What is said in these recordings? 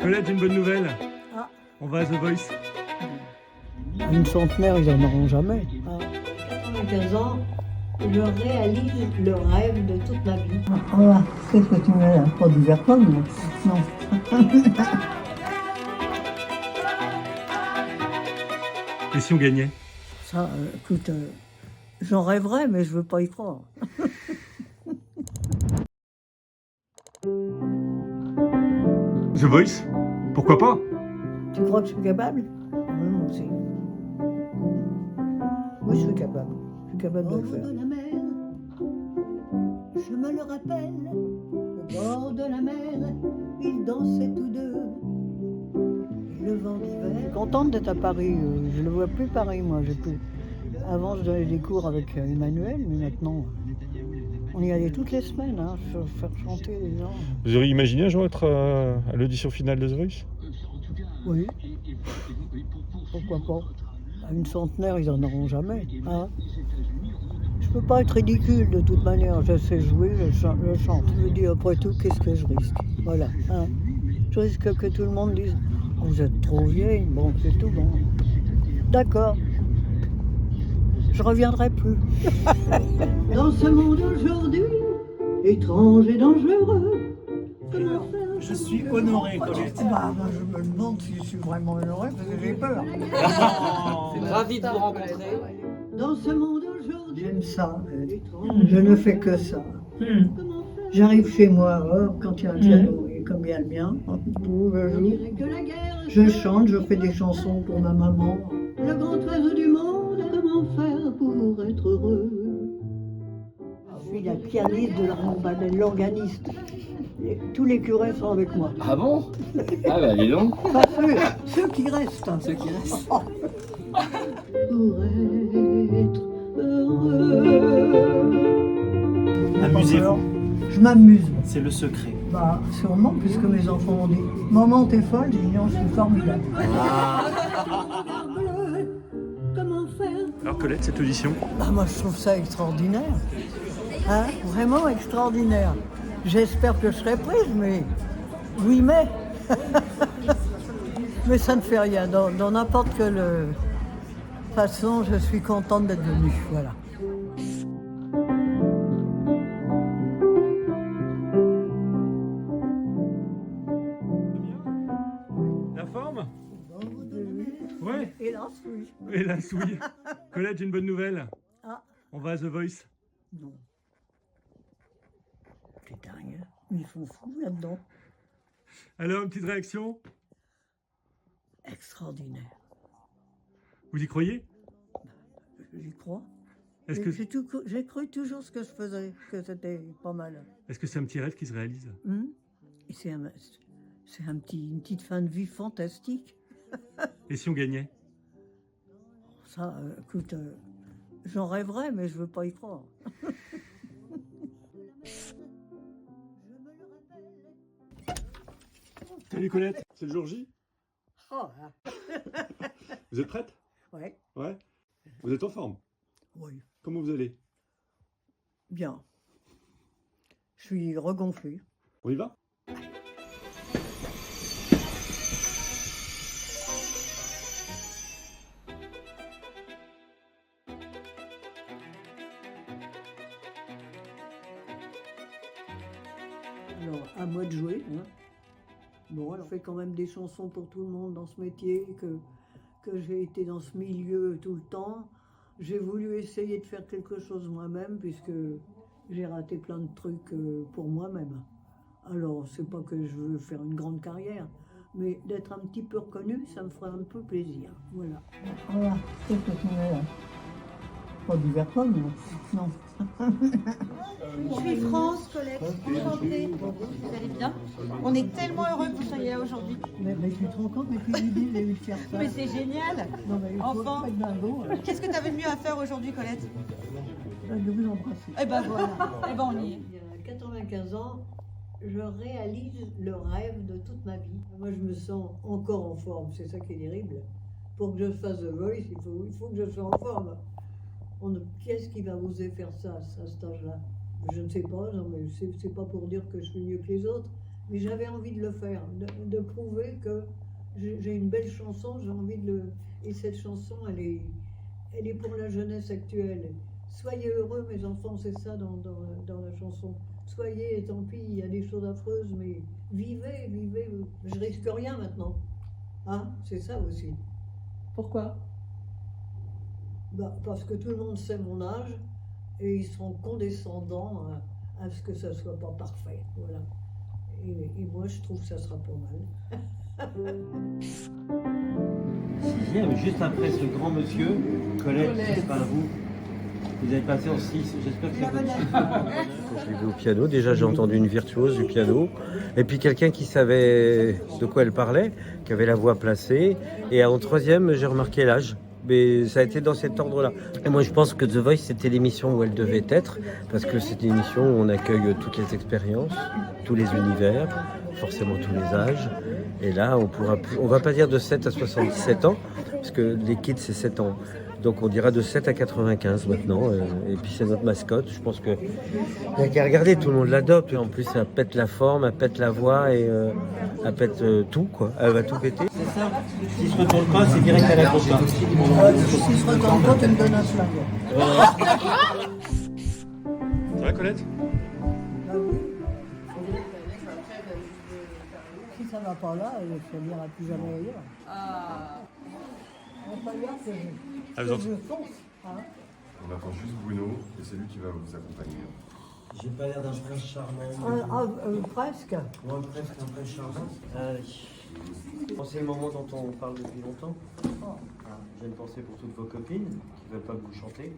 Colette, j'ai une bonne nouvelle. Ah. On va à The Voice. Une centenaire, ils n'en auront jamais. 95 ans, je réalise le rêve de toute ma vie. Voilà. Qu'est-ce que tu mets là? Pas du vercom, non. Et si on gagnait? Ça, écoute, j'en rêverais, mais je veux pas y croire. The Voice? Pourquoi pas? Tu crois que je suis capable? Oui, moi aussi. Oui, je suis capable. Je suis capable de le faire. De la mer, je me le rappelle, au bord de la mer, ils dansaient tous deux. Et le vent Je suis d'hiver. contente d'être à Paris. Je ne vois plus Paris, moi. Avant, je donnais des cours avec Emmanuel, mais maintenant, on y allait toutes les semaines, hein, faire chanter les gens. Vous auriez imaginé un jour être à l'audition finale de The Voice? Oui. Pourquoi pas? À une centenaire, ils n'en auront jamais. Hein. Je peux pas être ridicule de toute manière. Je sais jouer, je chante. Je me dis après tout, qu'est-ce que je risque? Voilà. Hein. Je risque que tout le monde dise vous êtes trop vieille. Bon, c'est tout bon. D'accord. Je reviendrai plus. Dans ce monde aujourd'hui, étrange et dangereux, comment faire? Je suis honoré, Colette. Bah, moi, je me demande si je suis vraiment honoré parce que j'ai peur. Ravi de vous rencontrer. Dans ce monde aujourd'hui, J'aime ça. étrange, Je ne fais que ça. comment faire? J'arrive chez moi, quand il y a un piano et comme il y a le mien, je On joue. dirait que la guerre, Je chante, je fais des chansons pour ma maman. le grand oiseau du monde, comment faire pour être heureux? Je suis la pianiste de l'organiste. Tous les curés sont avec moi. Ah bon? Ah bah dis donc. Enfin, ceux qui restent. Ceux qui restent. Pour être heureux. Amusez-vous, Je m'amuse. c'est le secret. Bah, sûrement, puisque mes enfants m'ont dit maman, t'es folle. J'ai dit non, je suis formidable. Comment faire? Alors Colette, cette audition? Ah, moi, je trouve ça extraordinaire. Hein, vraiment extraordinaire. J'espère que je serai prise, mais oui, mais. Mais ça ne fait rien. Dans n'importe quelle façon, je suis contente d'être venue. Voilà. La forme? Ouais. Hélas, oui. Hélas, oui. Colette, j'ai une bonne nouvelle. Ah, On va à The Voice. non. C'est dingue. Ils sont fous là-dedans. Alors, une petite réaction? Extraordinaire. Vous y croyez? J'y crois. Est-ce que J'ai cru toujours ce que je faisais, que c'était pas mal. c'est un petit rêve qui se réalise? Et c'est une petite fin de vie fantastique. Et si on gagnait? Ça, écoute, j'en rêverais, mais je veux pas y croire. Salut Colette, c'est le jour J? Oh, Vous êtes prête? ouais, Ouais. Vous êtes en forme? oui, Comment vous allez? bien. Je suis regonflée. On y va? Alors, à moi de jouer. Hein. Bon, je fais quand même des chansons pour tout le monde dans ce métier, que j'ai été dans ce milieu tout le temps. J'ai voulu essayer de faire quelque chose moi-même, puisque j'ai raté plein de trucs pour moi-même. Alors, c'est pas que je veux faire une grande carrière, mais d'être un petit peu reconnue, ça me ferait un peu plaisir. Voilà. Voilà, qu'est-ce que tu mets là? Pas du vercom, non. Je suis France, Colette, enchantée. Vous allez bien? On est tellement heureux que vous soyez là aujourd'hui. Mais tu te rends compte, mais quelle idée j'ai eu de faire ça? Mais c'est génial! Non, mais il faut Enfin. pas être dingo, Qu'est-ce que tu avais de mieux à faire aujourd'hui, Colette? de vous embrasser. Eh ben voilà, eh ben on y est. Il y a 95 ans, je réalise le rêve de toute ma vie. Moi, je me sens encore en forme, c'est ça qui est terrible. Pour que je fasse The Voice, il faut que je sois en forme. Qui est-ce qui va oser faire ça à cet âge-là? Je ne sais pas, non, mais c'est pas pour dire que je suis mieux que les autres. Mais j'avais envie de le faire, de prouver que j'ai une belle chanson, j'ai envie de le... Et cette chanson, elle est pour la jeunesse actuelle. Soyez heureux, mes enfants, c'est ça dans la chanson. Soyez, et tant pis, il y a des choses affreuses, mais vivez, vivez. Je risque rien maintenant. Hein, c'est ça aussi. Pourquoi? Bah, parce que tout le monde sait mon âge et ils seront condescendants à ce que ça soit pas parfait. Voilà. Et moi, je trouve que ça sera pas mal. Sixième, juste après ce grand monsieur, Colette, c'est pas vous. Vous avez passé en 6, j'espère que c'est votre Quand je l'ai vu au piano, déjà j'ai entendu une virtuose du piano, et puis quelqu'un qui savait de quoi elle parlait, qui avait la voix placée, et en troisième j'ai remarqué l'âge. Mais ça a été dans cet ordre-là. Et moi je pense que The Voice c'était l'émission où elle devait être, parce que c'est une émission où on accueille toutes les expériences, tous les univers, forcément tous les âges. Et là on va pas dire de 7 à 77 ans, parce que les kids c'est 7 ans. Donc on dira de 7 à 95 maintenant, et puis c'est notre mascotte. Je pense que il y a qu'à regarder, tout le monde l'adopte, et en plus elle pète la forme, elle pète la voix, et elle pète tout quoi, elle va tout péter. C'est ça. S'il se retourne pas, c'est direct à la copain. Si je retourne pas, tu me donnes un flingue. Ça va, Colette? Ah oui. Si ça va pas là, ça n'ira plus jamais ailleurs. On va pas dire que Ah, vous je fonce. Hein. On attend juste Bruno et c'est lui qui va vous accompagner. J'ai pas l'air d'un prince charmant. Presque. Moi presque un prince charmant. C'est le moment dont on parle depuis longtemps. J'ai une pensée pour toutes vos copines qui ne veulent pas que vous chantez.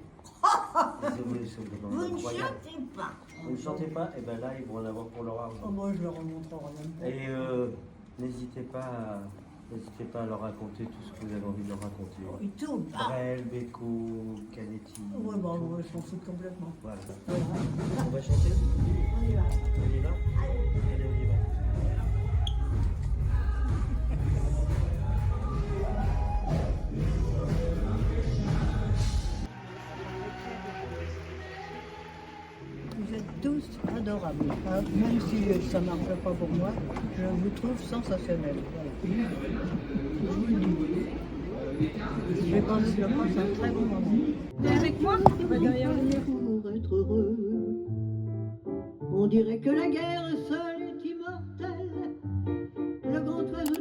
Désolé, c'est Vous ne chantez pas. Vous ne chantez pas, et bien là ils vont en avoir pour leur argent. Oh, moi, je leur en montrerai même pas. Et n'hésitez pas à leur raconter tout ce que vous avez envie de leur raconter. Et tout. Brel, Beko, Canetti. Ouais, bah, ouais, je m'en fous complètement. Voilà. On va chanter? On y va. On y va? Allez, on y va. Vous êtes tous adorables. Hein. Même si ça ne marche pas pour moi, je vous trouve sensationnels. Voilà. Je vous le dis. J'ai pas vu que je passe un très bon moment. T'es avec moi? Derrière le mur. Pour être heureux, on dirait que la guerre seule est immortelle. Le grand oiseau